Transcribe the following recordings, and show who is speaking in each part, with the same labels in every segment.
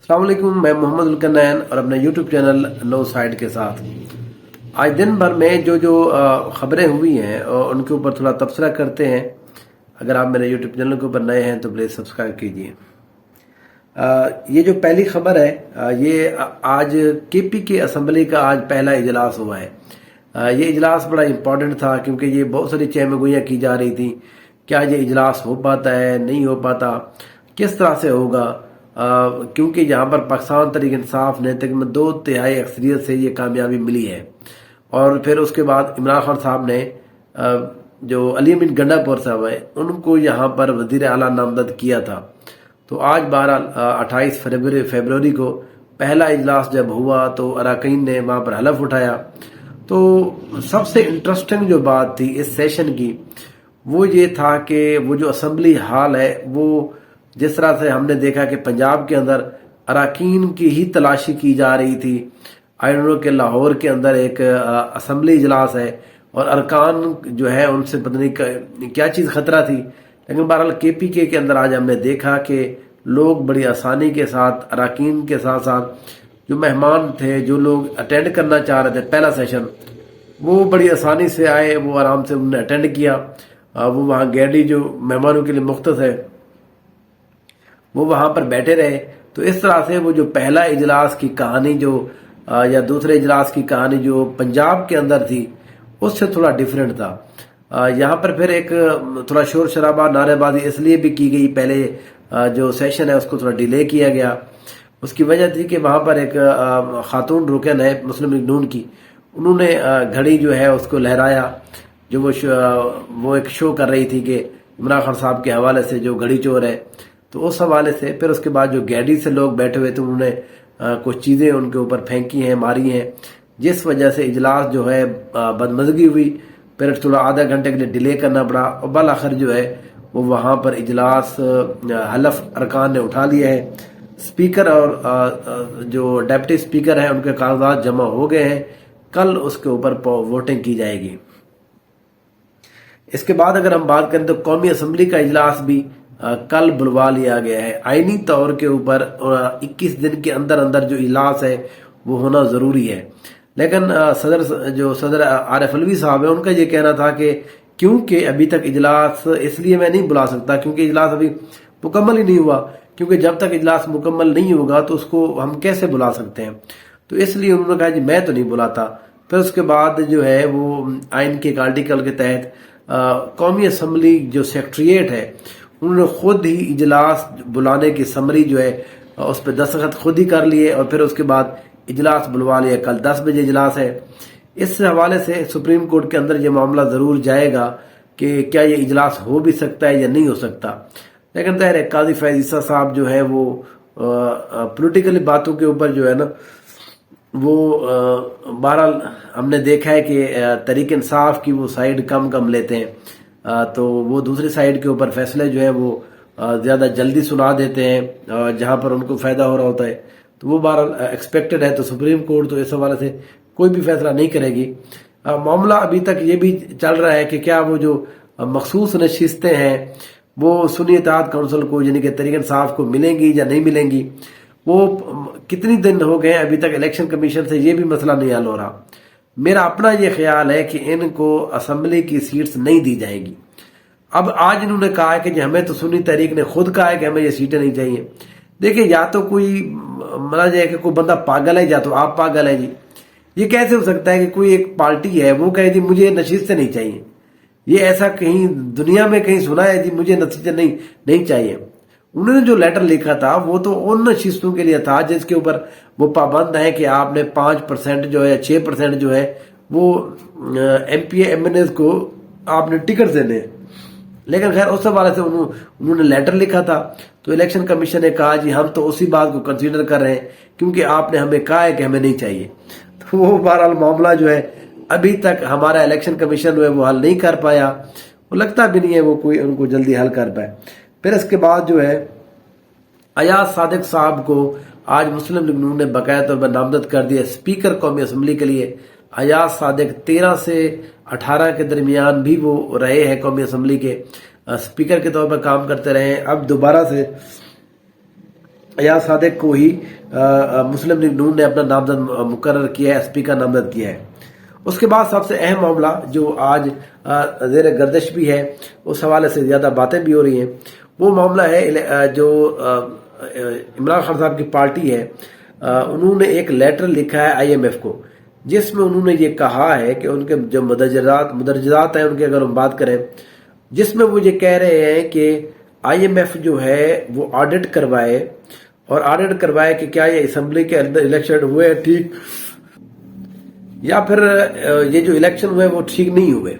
Speaker 1: अस्सलाम वालेकुम, मैं मोहम्मद उल्कनैन और अपने यूट्यूब चैनल नो साइड के साथ आज दिन भर में जो खबरें हुई हैं और उनके ऊपर थोड़ा तबसरा करते हैं। अगर आप मेरे यूट्यूब चैनल के ऊपर नए हैं तो प्लीज़ सब्सक्राइब कीजिए। ये जो पहली खबर है ये आज केपी के असम्बली का आज पहला इजलास हुआ है। ये इजलास बड़ा इम्पोर्टेंट था क्योंकि ये बहुत सारी चहमगोइयाँ की जा रही थी, क्या ये इजलास हो पाता है, नहीं हो पाता, किस तरह से होगा। क्योंकि यहाँ पर पाकिस्तान तहरीक इंसाफ ने तकरीबन 2/3 अक्सरियत से ये कामयाबी मिली है। और फिर उसके बाद इमरान खान साहब ने जो अली अमीन गंडापुर साहब है उनको यहाँ पर वजीर आला नामजद किया था। तो आज 28 फरवरी को पहला इजलास जब हुआ तो अरकान ने वहाँ पर हलफ उठाया। तो सबसे इंटरेस्टिंग जो बात थी इस सेशन की वो ये था कि वो जो असम्बली हाल है वो जिस तरह से हमने देखा कि पंजाब के अंदर अरकान की ही तलाशी की जा रही थी। आई डोंट नो कि लाहौर के अंदर एक असम्बली इजलास है और अरकान जो है उनसे पता नहीं क्या चीज़ खतरा थी, लेकिन बहरहाल केपीके के अंदर आज हमने देखा कि लोग बड़ी आसानी के साथ अरकान के साथ साथ जो मेहमान थे, जो लोग अटेंड करना चाह रहे थे पहला सेशन, वो बड़ी आसानी से आए, वो आराम से उन्होंने अटेंड किया। वो वहाँ गैलरी जो मेहमानों के लिए मुख्तस है वो वहाँ पर बैठे रहे। तो इस तरह से वो जो पहला इजलास की कहानी जो या दूसरे इजलास की कहानी जो पंजाब के अंदर थी उससे थोड़ा डिफरेंट था। यहाँ पर फिर एक थोड़ा शोर शराबा नारेबाजी इसलिए भी की गई, पहले जो सेशन है उसको थोड़ा डिले किया गया। उसकी वजह थी कि वहाँ पर एक खातून रुकन है मुस्लिम लीग नून की, उन्होंने घड़ी जो है उसको लहराया, जो वो एक शो कर रही थी कि इमरान खान साहब के हवाले से जो घड़ी चोर है, तो उस हवाले से फिर उसके बाद जो गैलरी से लोग बैठे हुए थे उन्होंने कुछ चीज़ें उनके ऊपर फेंकी हैं, मारी हैं, जिस वजह से इजलास जो है बदमज़गी हुई। फिर थोड़ा आधा घंटे के लिए डिले करना पड़ा और बल आखिर जो है वो वहाँ पर इजलास हलफ अरकान ने उठा लिया है। स्पीकर और जो डेप्टी स्पीकर हैं उनके कागजात जमा हो गए हैं, कल उसके ऊपर वोटिंग की जाएगी। इसके बाद अगर हम बात करें तो कौमी असम्बली का इजलास भी कल बुलवा लिया गया है। आईनी तौर के ऊपर 21 दिन के अंदर अंदर जो इजलास है वो होना ज़रूरी है, लेकिन सदर आरिफ अलवी साहब है उनका ये कहना था कि क्योंकि अभी तक इजलास इसलिए मैं नहीं बुला सकता क्योंकि इजलास अभी मुकम्मल ही नहीं हुआ, क्योंकि जब तक इजलास मुकम्मल नहीं होगा तो उसको हम कैसे बुला सकते हैं। तो इसलिए उन्होंने कहा जी मैं तो नहीं बुलाता। फिर उसके बाद जो है वो आइन के एक आर्टिकल के तहत कौमी असम्बली जो सेक्रेटरीट है उन्होंने खुद ही इजलास बुलाने की समरी जो है उस पर दस्तखत खुद ही कर लिए और फिर उसके बाद इजलास बुलवा लिया। कल 10 बजे इजलास है। इस हवाले से सुप्रीम कोर्ट के अंदर ये मामला ज़रूर जाएगा कि क्या ये इजलास हो भी सकता है या नहीं हो सकता। लेकिन तहर काजी फैज ईसा साहब जो है वो पॉलिटिकल बातों के ऊपर जो है ना वो बहरहाल हमने देखा है कि तहरीक इंसाफ की वो साइड कम लेते हैं, तो वो दूसरी साइड के ऊपर फैसले जो है वो ज़्यादा जल्दी सुना देते हैं जहां पर उनको फ़ायदा हो रहा होता है। तो वो बहरहाल एक्सपेक्टेड है। तो सुप्रीम कोर्ट तो इस हवाले से कोई भी फैसला नहीं करेगी। मामला अभी तक ये भी चल रहा है कि क्या वो जो मखसूस नशिस्तें हैं वो सुन्नी इत्तेहाद काउंसिल को यानी कि तहरीक इंसाफ को मिलेंगी या नहीं मिलेंगी। वो कितनी दिन हो गए अभी तक इलेक्शन कमीशन से ये भी मसला नहीं हल हो रहा। मेरा अपना ये ख्याल है कि इनको असम्बली की सीट्स नहीं दी जाएगी। अब आज इन्होंने कहा है कि हमें तो सुन्नी तहरीक ने खुद कहा है कि हमें ये सीटें नहीं चाहिए। देखिए, या तो कोई माना जाए कि कोई बंदा पागल है या तो आप पागल है जी। ये कैसे हो सकता है कि कोई एक पार्टी है वो कहे जी मुझे नशीस्तें नहीं चाहिए। ये ऐसा कहीं दुनिया में कहीं सुना है जी मुझे नतीजे नहीं चाहिए। उन्होंने जो लेटर लिखा था वो तो उन नशिस्तों के लिए था जिसके ऊपर वो पाबंद है कि आपने 5% जो है 6% जो है वो एमपी एमएनएस को आपने टिकट देने हैं। लेकिन खैर उस हवाले से उन्होंने लेटर लिखा था तो इलेक्शन कमीशन ने कहा जी हम तो उसी बात को कंसीडर कर रहे हैं क्योंकि आपने हमें कहा है कि हमें नहीं चाहिए। तो वो बहरहाल मामला जो है अभी तक हमारा इलेक्शन कमीशन जो है वो हल नहीं कर पाया। वो लगता भी नहीं है वो कोई उनको जल्दी हल कर पाए। फिर इसके बाद जो है अयाज सादिक साहब को आज मुस्लिम लीग नून ने बाकायदा तौर पर नामजद कर दिया स्पीकर कौमी असम्बली के लिए। अयाज सादिक 13 से 18 के दरमियान भी वो रहे हैं कौमी असम्बली के स्पीकर के तौर पर काम करते रहे। अब दोबारा से अयाज सादिक को ही मुस्लिम लीग नून ने अपना नामजद मुकर्रर किया है, एसपी का नामजद किया है। उसके बाद सबसे अहम मामला जो आज ज़ेर गर्दिश भी है, उस हवाले से ज़्यादा बातें भी हो रही हैं, वो मामला है जो इमरान खान साहब की पार्टी है, उन्होंने एक लेटर लिखा है IMF को, जिसमें उन्होंने ये कहा है कि उनके जो मुदरजात हैं उनकी अगर हम बात करें, जिसमें वो ये कह रहे हैं कि IMF जो है वो ऑडिट करवाए, और ऑडिट करवाए कि क्या ये असेंबली के अंदर इलेक्शन हुए ठीक, या फिर ये जो इलेक्शन हुए वो ठीक नहीं हुए।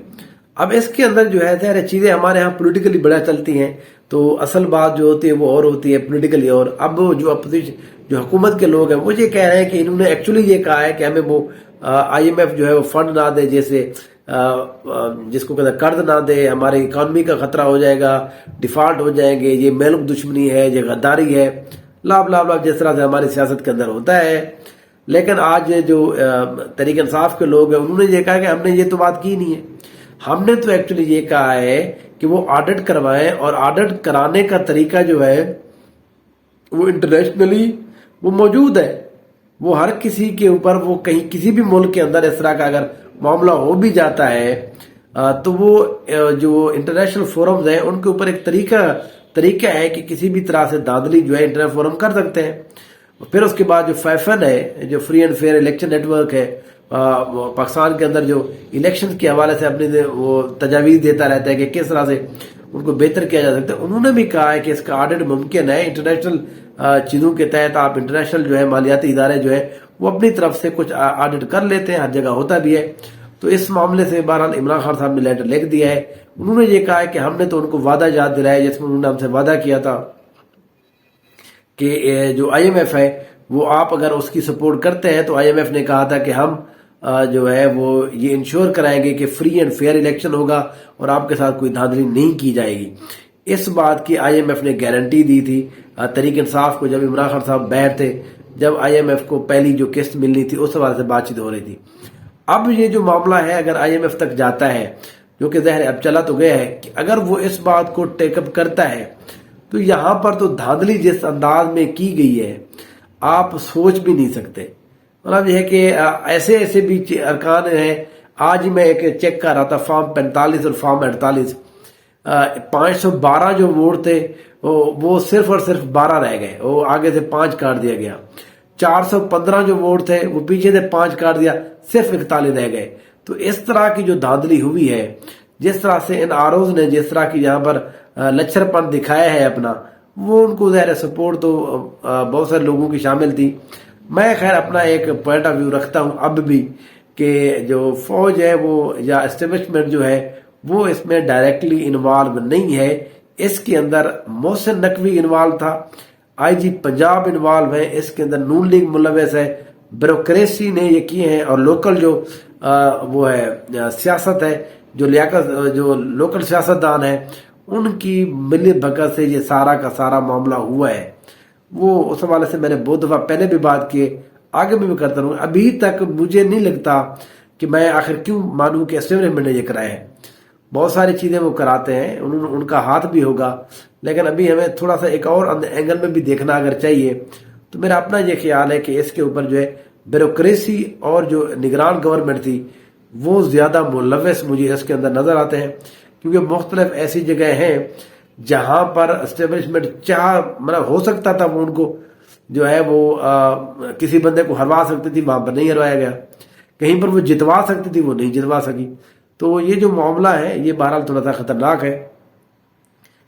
Speaker 1: अब इसके अंदर जो है ज़ाहिर चीज़ें हमारे यहाँ पॉलिटिकली बड़ा चलती हैं, तो असल बात जो होती है वो और होती है पॉलिटिकली। और अब जो अपोजिशन जो हुकूमत के लोग हैं वो ये कह रहे हैं कि इन्होंने एक्चुअली ये कहा है कि हमें वो IMF जो है वो फंड ना दे, जैसे जिसको कहते हैं कर्ज ना दे, हमारी इकॉनमी का खतरा हो जाएगा, डिफॉल्ट हो जाएंगे, ये मुल्क दुश्मनी है, ये गद्दारी है, लाभ लाभ लाभ, जिस तरह से हमारी सियासत के अंदर होता है। लेकिन आज जो तहरीक इंसाफ के लोग हैं उन्होंने ये कहा कि हमने ये तो बात की नहीं है, हमने तो एक्चुअली ये कहा है कि वो ऑडिट करवाएं, और ऑडिट कराने का तरीका जो है वो इंटरनेशनली वो मौजूद है, वो हर किसी के ऊपर, वो कहीं किसी भी मुल्क के अंदर इस तरह का अगर मामला हो भी जाता है तो वो जो इंटरनेशनल फोरम्स हैं उनके ऊपर एक तरीका है कि किसी भी तरह से धांधली जो है इंटरनेशनल फोरम कर सकते हैं। फिर उसके बाद जो फैफन है, जो free and fair election network है, पाकिस्तान के अंदर जो इलेक्शन के हवाले से अपने वो तजावीज़ देता रहता है कि किस तरह से उनको बेहतर किया जा सकता है, उन्होंने भी कहा है कि इसका ऑडिट मुमकिन है। इंटरनेशनल चीज़ों के तहत आप इंटरनेशनल जो है मालियाती इदारे जो है वो अपनी तरफ से कुछ ऑडिट कर लेते हैं, हर जगह होता भी है। तो इस मामले से बहरहाल इमरान खान साहब ने लेटर लिख दिया है, उन्होंने ये कहा है कि हमने तो उनको वादा याद दिलाया जिसमें उन्होंने हमसे वादा किया था कि जो IMF है वो आप अगर उसकी सपोर्ट करते हैं, तो IMF ने कहा था कि हम जो है वो ये इंश्योर कराएंगे कि फ्री एंड फेयर इलेक्शन होगा और आपके साथ कोई धांधली नहीं की जाएगी। इस बात की IMF ने गारंटी दी थी तहरीक इंसाफ को, जब इमरान खान साहब बाहर थे, जब IMF को पहली जो किस्त मिलनी थी उस हवाले से बातचीत हो रही थी। अब ये जो मामला है अगर IMF तक जाता है, जो कि ज़ाहिर अब चला तो गया है, कि अगर वो इस बात को टेकअप करता है तो यहाँ पर तो धांधली जिस अंदाज में की गई है आप सोच भी नहीं सकते। मतलब यह है कि ऐसे भी अरकान हैं। आज मैं एक चेक कर रहा था, फॉर्म 45 और फॉर्म 48, 512 जो वोट थे वो सिर्फ और सिर्फ 12 रह गए, वो आगे से 5 काट दिया गया। 415 जो वोट थे वो पीछे से 5 काट दिया, सिर्फ 41 रह गए। तो इस तरह की जो धांधली हुई है, जिस तरह से इन आरोज ने जिस तरह की यहाँ पर लच्छरपन दिखाया है अपना, वो उनको ज़ाहिर सपोर्ट तो बहुत सारे लोगों की शामिल थी। मैं खैर अपना एक पॉइंट ऑफ व्यू रखता हूँ अब भी कि जो फौज है वो या एस्टेब्लिशमेंट जो है वो इसमें डायरेक्टली इन्वॉल्व नहीं है। इसके अंदर मोहसिन नकवी इन्वॉल्व था, IG पंजाब इन्वॉल्व है, इसके अंदर नून लीग मुलव्वस है, ब्यूरोक्रेसी ने ये किए हैं, और लोकल जो वो है सियासत है, जो लियाकत जो लोकल सियासतदान है, उनकी मिली भगत से ये सारा का सारा मामला हुआ है। वो उस हवाले से मैंने बहुत दफ़ा पहले भी बात की, आगे भी मैं करता रहूँ। अभी तक मुझे नहीं लगता कि मैं आखिर क्यों मानूं कि एस्टेब्लिशमेंट ने ये कराया है। बहुत सारी चीज़ें वो कराते हैं, उनका हाथ भी होगा, लेकिन अभी हमें थोड़ा सा एक और एंगल में भी देखना अगर चाहिए। तो मेरा अपना ये ख्याल है कि इसके ऊपर जो है ब्यूरोक्रेसी और जो निगरान गवर्नमेंट थी वो ज़्यादा मुलव्वस मुझे इसके अंदर नज़र आते हैं, क्योंकि मुख्तलिफ ऐसी जगह हैं जहाँ पर एस्टेब्लिशमेंट मतलब हो सकता था वो उनको जो है वो किसी बंदे को हरवा सकती थी, वहाँ पर नहीं हरवाया गया। कहीं पर वो जितवा सकती थी, वो नहीं जितवा सकी। तो ये जो मामला है ये बहरहाल थोड़ा सा खतरनाक है,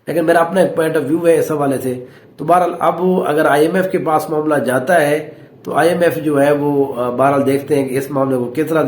Speaker 1: लेकिन मेरा अपना एक पॉइंट ऑफ व्यू है इस हवाले से। तो बहरहाल अब अगर IMF के पास मामला जाता है तो IMF जो है वो बहरहाल देखते हैं कि इस मामले को किस तरह